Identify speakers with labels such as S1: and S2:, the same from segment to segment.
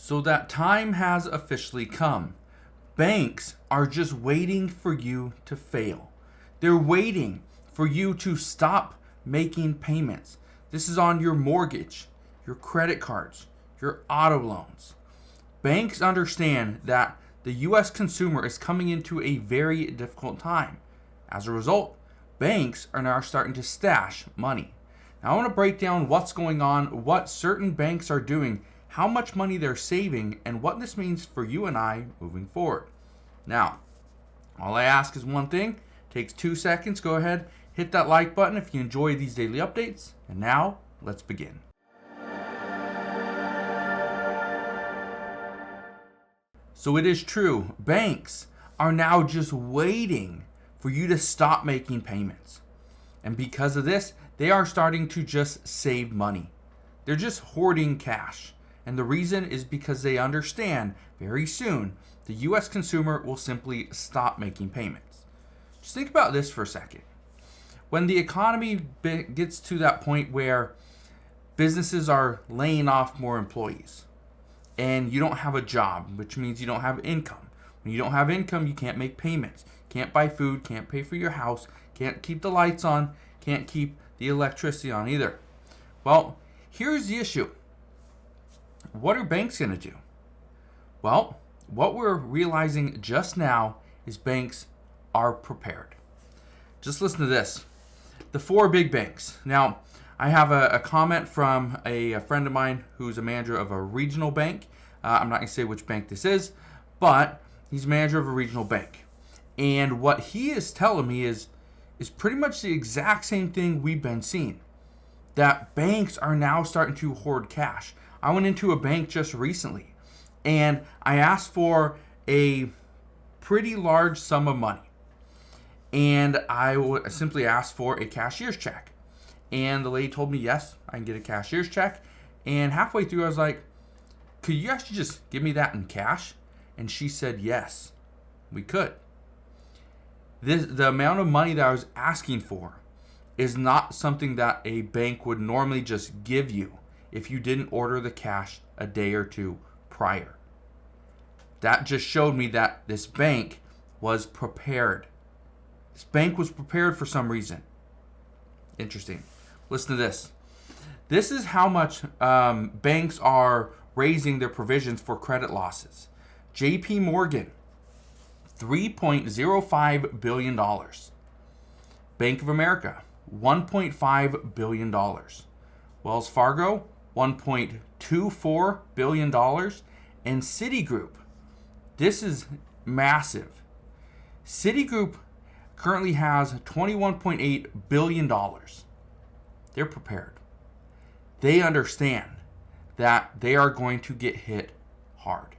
S1: So that time has officially come. Banks are just waiting for you to fail. They're waiting for you to stop making payments. This is on your mortgage, your credit cards, your auto loans. Banks understand that the U.S. consumer is coming into a very difficult time. As a result, banks are now starting to stash money. Now I want to break down what's going on, what certain banks are doing, how much money they're saving, and what this means for you and I moving forward. Now, all I ask is one thing. It takes 2 seconds. Go ahead, hit that like button if you enjoy these daily updates. And now, let's begin. So it is true. Banks are now just waiting for you to stop making payments. And because of this, they are starting to just save money. They're just hoarding cash. And the reason is because they understand very soon the U.S. consumer will simply stop making payments. Just think about this for a second. When the economy gets to that point where businesses are laying off more employees and you don't have a job, which means you don't have income. When you don't have income, you can't make payments, can't buy food, can't pay for your house, can't keep the lights on, can't keep the electricity on either. Well, here's the issue. What are banks going to do? Well, what we're realizing just now is banks are prepared. Just listen to this. The 4 big banks. Now, I have a comment from a friend of mine who's a manager of a regional bank. I'm not going to say which bank this is, but he's manager of a regional bank. And what he is telling me is pretty much the exact same thing we've been seeing. That banks are now starting to hoard cash. I went into a bank just recently and I asked for a pretty large sum of money. And I simply asked for a cashier's check. And the lady told me, yes, I can get a cashier's check. And halfway through, I was like, could you actually just give me that in cash? And she said, yes, we could. The amount of money that I was asking for is not something that a bank would normally just give you if you didn't order the cash a day or two prior. That just showed me that this bank was prepared. This bank was prepared for some reason. Interesting. Listen to this. This is how much banks are raising their provisions for credit losses. JP Morgan, $3.05 billion. Bank of America, $1.5 billion. Wells Fargo, $1.24 billion. And Citigroup, this is massive. Citigroup currently has $21.8 billion. They're prepared. They understand that they are going to get hit hard.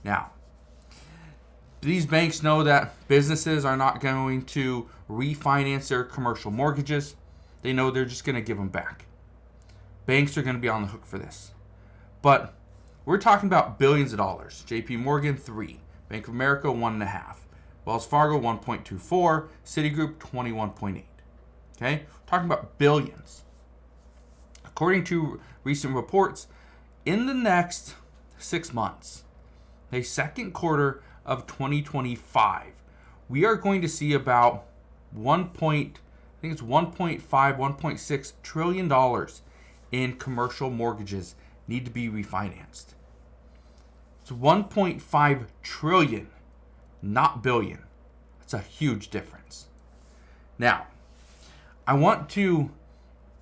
S1: Now, these banks know that businesses are not going to refinance their commercial mortgages. They know they're just going to give them back. Banks are going to be on the hook for this. But we're talking about billions of dollars. JP Morgan, 3. Bank of America, 1.5. Wells Fargo, 1.24. Citigroup, 21.8. Okay? We're talking about billions. According to recent reports, in the next 6 months, the second quarter of 2025, we are going to see about $1.5, $1.6 trillion in commercial mortgages need to be refinanced. It's 1.5 trillion, not billion. That's a huge difference. Now, I want you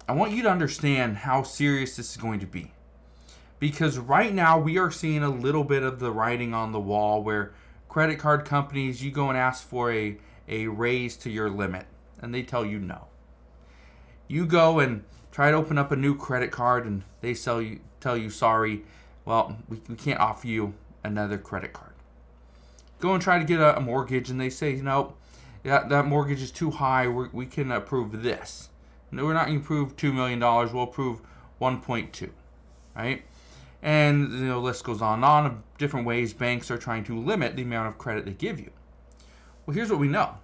S1: to understand how serious this is going to be. Because right now we are seeing a little bit of the writing on the wall where credit card companies, you go and ask for a raise to your limit and they tell you no. You go and try to open up a new credit card and they tell you sorry, well, we can't offer you another credit card. Go and try to get a mortgage and they say, no, that mortgage is too high, we can approve this. No, we're not going to approve $2 million, we'll approve 1.2, right? And the list goes on and on of different ways banks are trying to limit the amount of credit they give you. Well, here's what we know.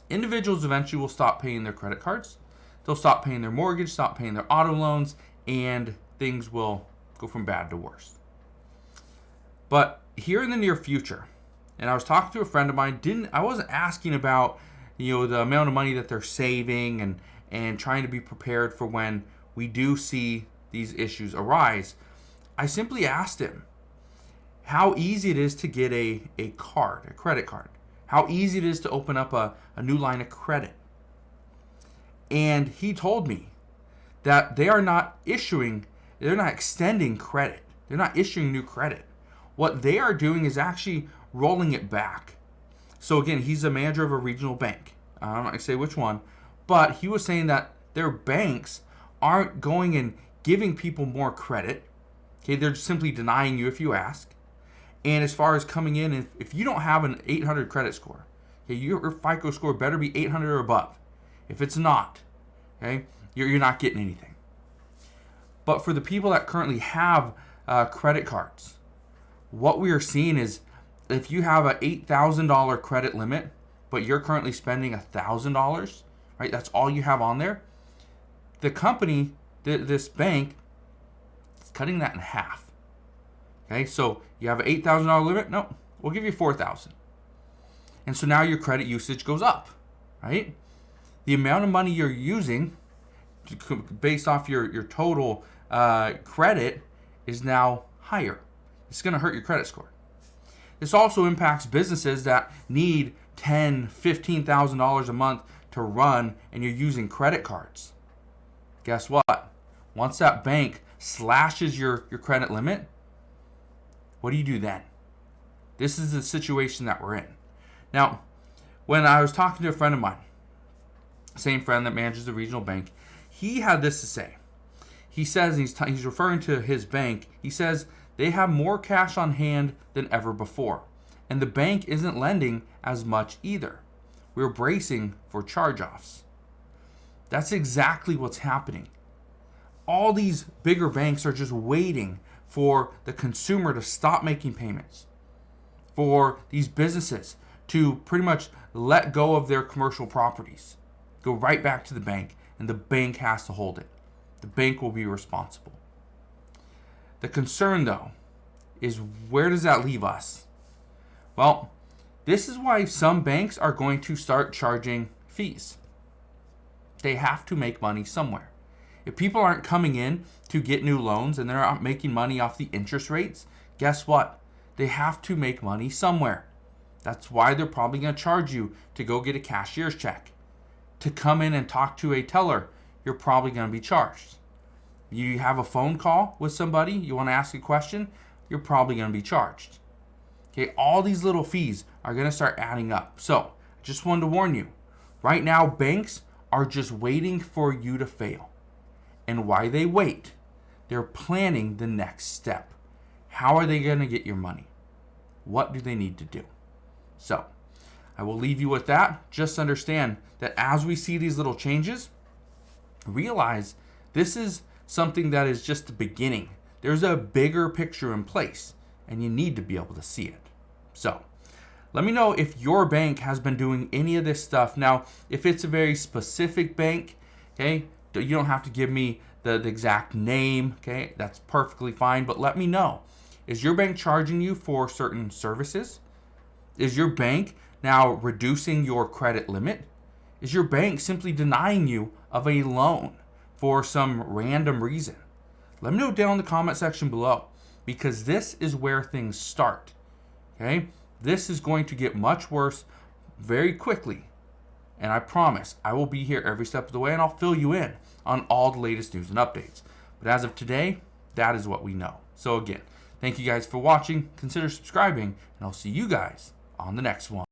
S1: Individuals eventually will stop paying their credit cards. They'll stop paying their mortgage, stop paying their auto loans, and things will go from bad to worse. But here in the near future, and I was talking to a friend of mine, I wasn't asking about, the amount of money that they're saving and trying to be prepared for when we do see these issues arise. I simply asked him how easy it is to get a credit card, how easy it is to open up a new line of credit. And he told me that they're not extending credit. They're not issuing new credit. What they are doing is actually rolling it back. So again, he's a manager of a regional bank. I'm not going to say which one, but he was saying that their banks aren't going and giving people more credit. Okay, they're simply denying you if you ask. And as far as coming in, if you don't have an 800 credit score, okay, your FICO score better be 800 or above. If it's not, okay, you're not getting anything. But for the people that currently have credit cards, what we are seeing is if you have an $8,000 credit limit, but you're currently spending $1,000, right? That's all you have on there. The company, this bank, is cutting that in half. Okay, so you have an $8,000 limit. No, we'll give you $4,000. And so now your credit usage goes up, right? The amount of money you're using based off your total credit is now higher. It's going to hurt your credit score. This also impacts businesses that need $10,000, $15,000 a month to run, and you're using credit cards. Guess what? Once that bank slashes your credit limit, what do you do then? This is the situation that we're in. Now, when I was talking to a friend of mine, same friend that manages the regional bank, he had this to say. He says, he's referring to his bank, he says they have more cash on hand than ever before. And the bank isn't lending as much either. We're bracing for charge-offs. That's exactly what's happening. All these bigger banks are just waiting for the consumer to stop making payments, for these businesses to pretty much let go of their commercial properties, go right back to the bank, and the bank has to hold it. The bank will be responsible. The concern, though, is where does that leave us? Well, this is why some banks are going to start charging fees. They have to make money somewhere. If people aren't coming in to get new loans and they're not making money off the interest rates, guess what? They have to make money somewhere. That's why they're probably going to charge you to go get a cashier's check. To come in and talk to a teller, you're probably going to be charged. You have a phone call with somebody, you want to ask a question, you're probably going to be charged. Okay, all these little fees are going to start adding up. So, just wanted to warn you, right now banks are just waiting for you to fail. And why they wait, they're planning the next step. How are they going to get your money? What do they need to do? So, I will leave you with that. Just understand that as we see these little changes, realize this is something that is just the beginning. There's a bigger picture in place, and you need to be able to see it. So, let me know if your bank has been doing any of this stuff. Now, if it's a very specific bank, okay, you don't have to give me the exact name, okay? That's perfectly fine, but let me know. Is your bank charging you for certain services? Is your bank now reducing your credit limit? Is your bank simply denying you of a loan for some random reason? Let me know down in the comment section below, because this is where things start, okay? This is going to get much worse very quickly. And I promise I will be here every step of the way, and I'll fill you in on all the latest news and updates. But as of today, that is what we know. So again, thank you guys for watching. Consider subscribing, and I'll see you guys on the next one.